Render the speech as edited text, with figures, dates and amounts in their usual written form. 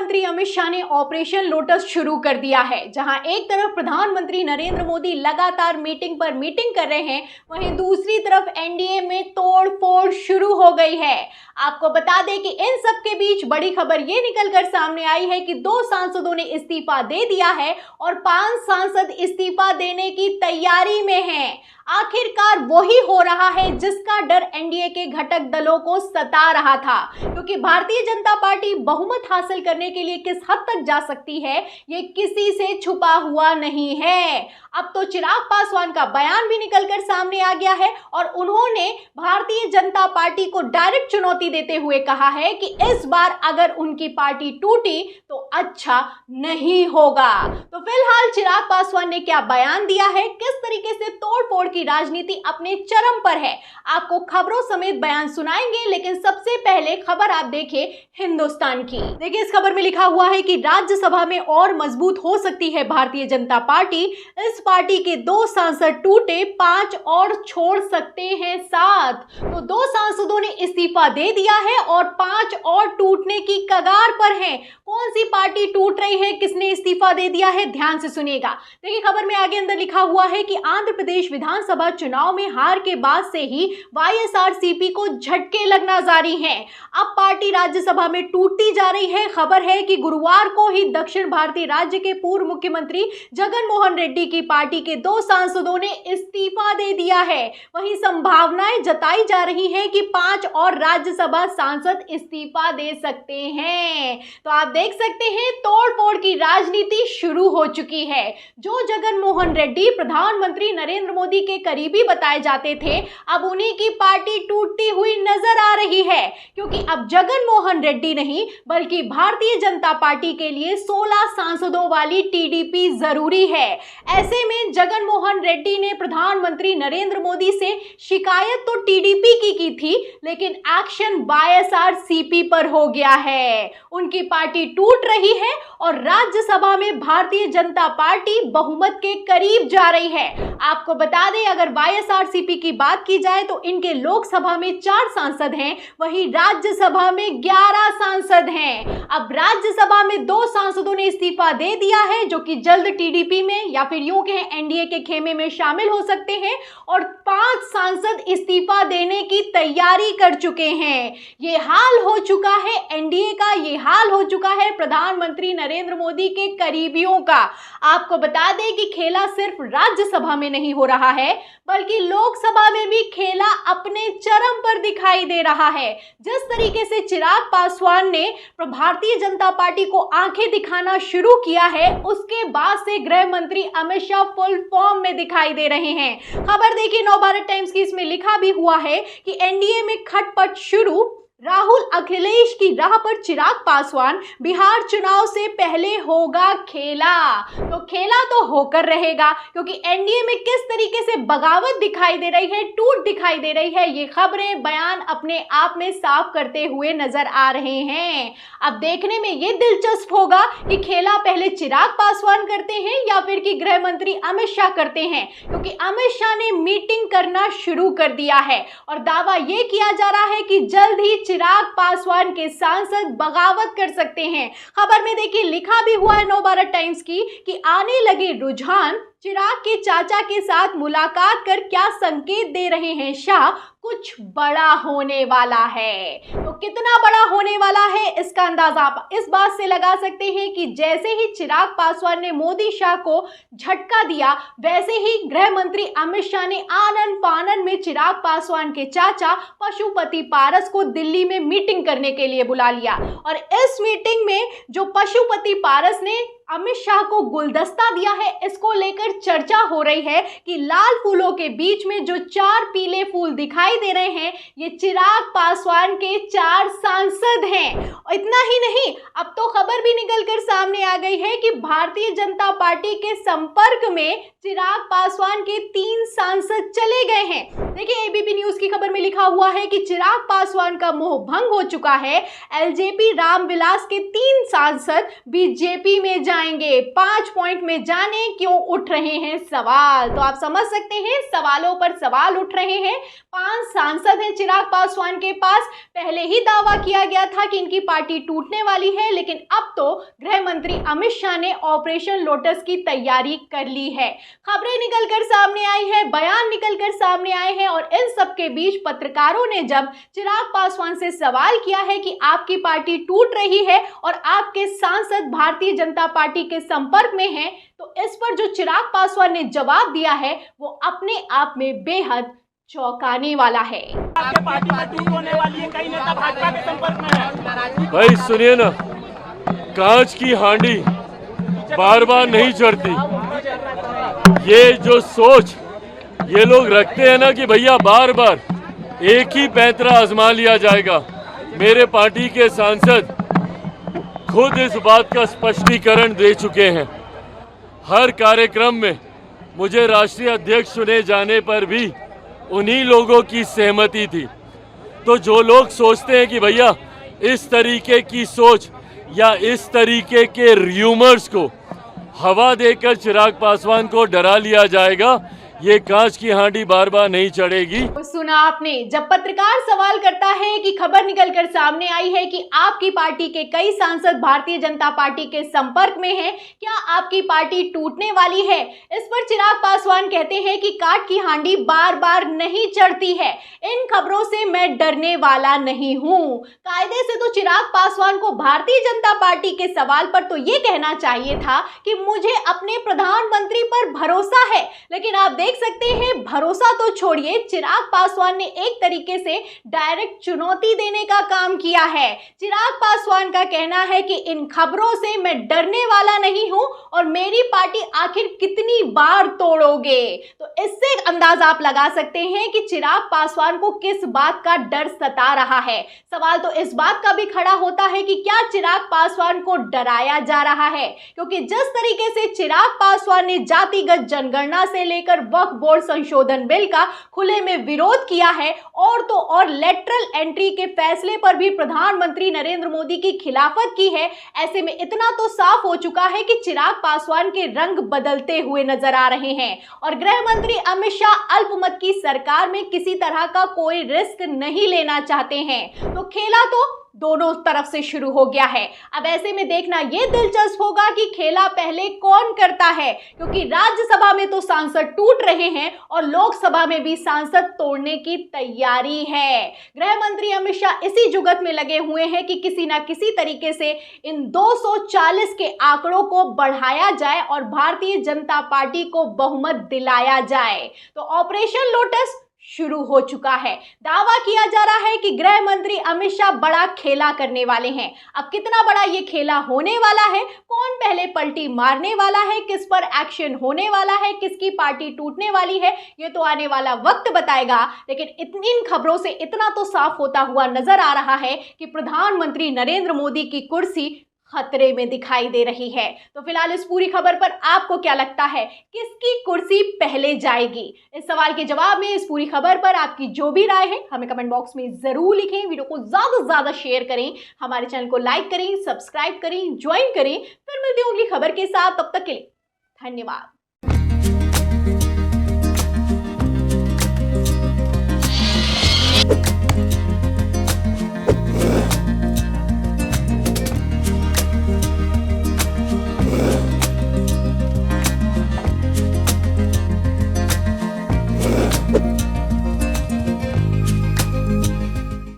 मंत्री अमित शाह ने operation lotus शुरू कर दिया है। जहां एक तरफ प्रधानमंत्री नरेंद्र मोदी लगातार मीटिंग पर मीटिंग कर रहे हैं, वहीं दूसरी तरफ एनडीए में तोड़-फोड़ शुरू हो गई है। आपको बता दें कि इन सब के बीच बड़ी खबर ये निकलकर सामने आई है कि 2 सांसदों ने इस्तीफा दे दिया है और 5 सांसद इस्तीफा देने की तैयारी में हैं। आखिरकार वही हो रहा है जिसका डर एनडीए के घटक दलों को सता रहा था, क्योंकि भारतीय जनता पार्टी बहुमत हासिल करने के लिए किस हद तक जा सकती है ये किसी से छुपा हुआ नहीं है। अब तो चिराग पासवान का बयान भी निकलकर सामने आ गया है और उन्होंने भारतीय जनता पार्टी को डायरेक्ट चुनौती देते हुए कहा है कि इस बार अगर उनकी पार्टी टूटी तो अच्छा नहीं होगा। तो फिलहाल चिराग पासवान ने क्या बयान दिया है, किस तरीके से तोड़-फोड़ की राजनीति अपने चरम पर है, आपको खबरों समेत बयान सुनाएंगे। लेकिन सबसे पहले खबर आप देखिए हिंदुस्तान की। देखिए, इस खबर में लिखा हुआ है कि राज्यसभा में और मजबूत हो सकती है भारतीय जनता पार्टी। इस पार्टी के 2 सांसद टूटे, 5 और छोड़ सकते हैं साथ। तो 2 सांसदों ने इस्तीफा दे दिया है और 5 और टूटने की कगार पर हैं। कौन सी पार्टी टूट रही है, किसने इस्तीफा दे दिया है, ध्यान से सुनिएगा। देखिए, खबर में आगे अंदर लिखा हुआ है कि आंध्र प्रदेश विधानसभा चुनाव में हार के बाद से ही वाईएसआरसीपी को झटके लगना जारी हैं। अब पार्टी राज्यसभा में टूटती जा रही है। खबर है कि गुरुवार को ही दक्षिण भारतीय राज्य के पूर्व मुख्यमंत्री जगन मोहन रेड्डी की पार्टी के 2 सांसदों ने इस्तीफा दे दिया है। वहीं संभावनाएं जताई जा रही हैं कि 5 और राज्यसभा सांसद इस्तीफा दे सकते हैं। तो आप देख सकते हैं, तोड़-फोड़ की राजनीति शुरू हो चुकी है। जो जगन मोहन रेड्डी प्रधानमंत्री नरेंद्र मोदी के करीबी बताए जाते थे, अब उन्हीं की पार्टी टूटती हुई नजर आ रही है, क्योंकि अब जगन मोहन रेड्डी नहीं बल्कि भारतीय जनता पार्टी के लिए 16 सांसदों वाली टीडीपी जरूरी है। ऐसे में जगन मोहन रेड्डी ने प्रधानमंत्री नरेंद्र मोदी से शिकायत तो टीडीपी की थी, लेकिन एक्शन वाईएसआरसीपी पर हो गया है। उनकी पार्टी टूट रही है और राज्यसभा में भारतीय जनता पार्टी बहुमत के करीब जा रही है। आपको बता दें, अगर वाईएसआरसीपी की बात की जाए तो इनके लोकसभा में 4 सांसद हैं, वहीं राज्यसभा में 11 सांसद हैं। अब राज्यसभा में 2 सांसदों ने इस्तीफा दे दिया है, जो कि जल्द टीडीपी में या फिर यूं कहें एनडीए के खेमे में शामिल हो सकते हैं, और 5 सांसद इस्तीफा देने की तैयारी कर चुके हैं। ये हाल हो चुका है एनडीए का, ये हाल हो चुका है प्रधानमंत्री नरेंद्र मोदी के करीबियों का। आपको बता दें कि खेला सिर्फ राज्यसभा में नहीं हो रहा है, बल्कि लोकसभा में भी खेला अपने चरम पर दिखाई दे रहा है। जिस तरीके से चिराग पासवान ने भारतीय जनता पार्टी को आंखें दिखाना शुरू किया है, उसके बाद से गृह मंत्री अमित शाह फुल फॉर्म में दिखाई दे रहे हैं। खबर देखिए नवभारत टाइम्स की, इसमें लिखा भी हुआ है कि एनडीए में खटपट शुरू, राहुल अखिलेश की राह पर चिराग पासवान, बिहार चुनाव से पहले होगा खेला। तो खेला तो होकर रहेगा, क्योंकि एनडीए में किस तरीके से बगावत दिखाई दे रही है, टूट दिखाई दे रही है, ये खबरें बयान अपने आप में साफ करते हुए नजर आ रहे हैं। अब देखने में ये दिलचस्प होगा कि खेला पहले चिराग पासवान करते हैं या फिर कि गृह मंत्री अमित शाह करते हैं, क्योंकि अमित शाह ने मीटिंग करना शुरू कर दिया है और दावा ये किया जा रहा है कि जल्द ही चिराग पासवान के सांसद बगावत कर सकते हैं। खबर में देखिए लिखा भी हुआ है नवभारत टाइम्स की कि आने लगे रुझान, चिराग के चाचा के साथ मुलाकात कर क्या संकेत दे रहे हैं शाह, कुछ बड़ा होने वाला है। तो कितना बड़ा होने वाला है इसका अंदाजा आप इस बात से लगा सकते हैं कि जैसे ही चिराग पासवान ने मोदी शाह को झटका दिया, वैसे ही गृह मंत्री अमित शाह ने आनन फानन में चिराग पासवान के चाचा पशुपति पारस को दिल्ली में मीटिंग करने के लिए बुला लिया। और इस मीटिंग में जो पशुपति पारस ने अमित शाह को गुलदस्ता दिया है, इसको लेकर चर्चा हो रही है कि लाल फूलों के बीच में जो 4 पीले फूल दिखाई दे रहे हैं, ये चिराग पासवान के 4 सांसद हैं। और इतना ही नहीं, अब तो खबर भी निकलकर सामने आ गई है कि भारतीय जनता पार्टी के संपर्क में चिराग पासवान के 3 सांसद चले गए हैं। देखिए, एबीपी न्यूज की खबर में लिखा हुआ है कि चिराग पासवान का मोह भंग हो चुका है। एलजेपी रामविलास के 3 सांसद बीजेपी में जाएंगे। जाएंगे। 5 पॉइंट में जाने क्यों उठ रहे हैं सवाल। तो आप समझ सकते हैं सवालों पर सवाल उठ रहे हैं। 5 सांसद हैं चिराग पासवान के पास। पहले ही दावा किया गया था कि इनकी पार्टी टूटने वाली है, लेकिन अब तो गृह मंत्री अमित शाह ने ऑपरेशन लोटस की तैयारी कर ली है। खबरें निकलकर सामने आई है, बयान निकलकर सामने आए हैं और इन सब के बीच पत्रकारों ने जब चिराग पासवान से सवाल किया है कि आपकी पार्टी टूट रही है और आपके सांसद भारतीय जनता पार्टी के संपर्क में हैं, तो इस पर जो चिराग पासवान ने जवाब दिया है वो अपने आप में बेहद चौंकाने वाला है। आपके पार्टी में टूट होने वाली है, कई नेता भाजपा के संपर्क में है। भाई सुनिए ना, कांच की हांडी बार बार नहीं चढ़ती। ये जो सोच ये लोग रखते हैं ना कि भैया बार बार एक ही पैंतरा आजमा लिया जाएगा, मेरे पार्टी के सांसद खुद इस बात का स्पष्टीकरण दे चुके हैं। हर कार्यक्रम में मुझे राष्ट्रीय अध्यक्ष चुने जाने पर भी उन्हीं लोगों की सहमति थी। तो जो लोग सोचते हैं कि भैया इस तरीके की सोच या इस तरीके के र्यूमर्स को हवा देकर चिराग पासवान को डरा लिया जाएगा, ये कांच की हांडी बार बार नहीं चढ़ेगी। सुना आपने, जब पत्रकार सवाल करता है कि खबर निकलकर सामने आई है कि आपकी पार्टी के कई सांसद भारतीय जनता पार्टी के संपर्क में हैं, क्या आपकी पार्टी टूटने वाली है? इस पर चिराग पासवान कहते हैं कि काट की हांडी बार बार नहीं चढ़ती है। इन खबरों से मैं डरने वाला नहीं हूं। कायदे से तो चिराग पासवान को भारतीय जनता पार्टी के सवाल पर तो ये कहना चाहिए था कि मुझे अपने प्रधानमंत्री पर भरोसा है, लेकिन आप देख सकते हैं भरोसा तो छोड़िए, चिराग पासवान ने एक तरीके से डायरेक्ट चुनौती देने का काम किया है। चिराग पासवान का कहना है कि इन खबरों से मैं डरने वाला नहीं हूं और मेरी पार्टी आखिर कितनी बार तोड़ोगे। तो इससे अंदाजा आप लगा सकते हैं कि चिराग पासवान को किस बात का डर सता रहा है। सवाल तो इस बात का भी खड़ा होता है कि क्या चिराग पासवान को डराया जा रहा है, क्योंकि जिस तरीके से चिराग पासवान ने जातिगत जनगणना से लेकर वक्फ बोर्ड संशोधन बिल का खुले में विरोध किया है और तो और लेटरल एंट्री के फैसले पर भी प्रधानमंत्री नरेंद्र मोदी की खिलाफत की है, ऐसे में इतना तो साफ हो चुका है कि चिराग पासवान के रंग बदलते हुए नजर आ रहे हैं और गृह मंत्री अमित शाह अल्पमत की सरकार में किसी तरह का कोई रिस्क नहीं लेना चाहते हैं। तो खेला तो दोनों तरफ से शुरू हो गया है। अब ऐसे में देखना यह दिलचस्प होगा कि खेला पहले कौन करता है, क्योंकि राज्यसभा में तो सांसद टूट रहे हैं और लोकसभा में भी सांसद तोड़ने की तैयारी है। गृह मंत्री अमित शाह इसी जुगत में लगे हुए हैं कि किसी ना किसी तरीके से इन 240 के आंकड़ों को बढ़ाया जाए और भारतीय जनता पार्टी को बहुमत दिलाया जाए। तो ऑपरेशन लोटस शुरू हो चुका है। दावा किया जा रहा है कि गृह मंत्री अमित शाह बड़ा खेला करने वाले हैं। अब कितना बड़ा ये खेला होने वाला है, कौन पहले पलटी मारने वाला है, किस पर एक्शन होने वाला है, किसकी पार्टी टूटने वाली है, ये तो आने वाला वक्त बताएगा। लेकिन इन खबरों से इतना तो साफ होता हुआ नजर आ रहा है कि प्रधानमंत्री नरेंद्र मोदी की कुर्सी खतरे में दिखाई दे रही है। तो फिलहाल इस पूरी खबर पर आपको क्या लगता है, किसकी कुर्सी पहले जाएगी? इस सवाल के जवाब में इस पूरी खबर पर आपकी जो भी राय है हमें कमेंट बॉक्स में जरूर लिखें। वीडियो को ज्यादा से ज्यादा शेयर करें, हमारे चैनल को लाइक करें, सब्सक्राइब करें, ज्वाइन करें। फिर मिलते हैं अगली खबर के साथ, तब तक के लिए धन्यवाद।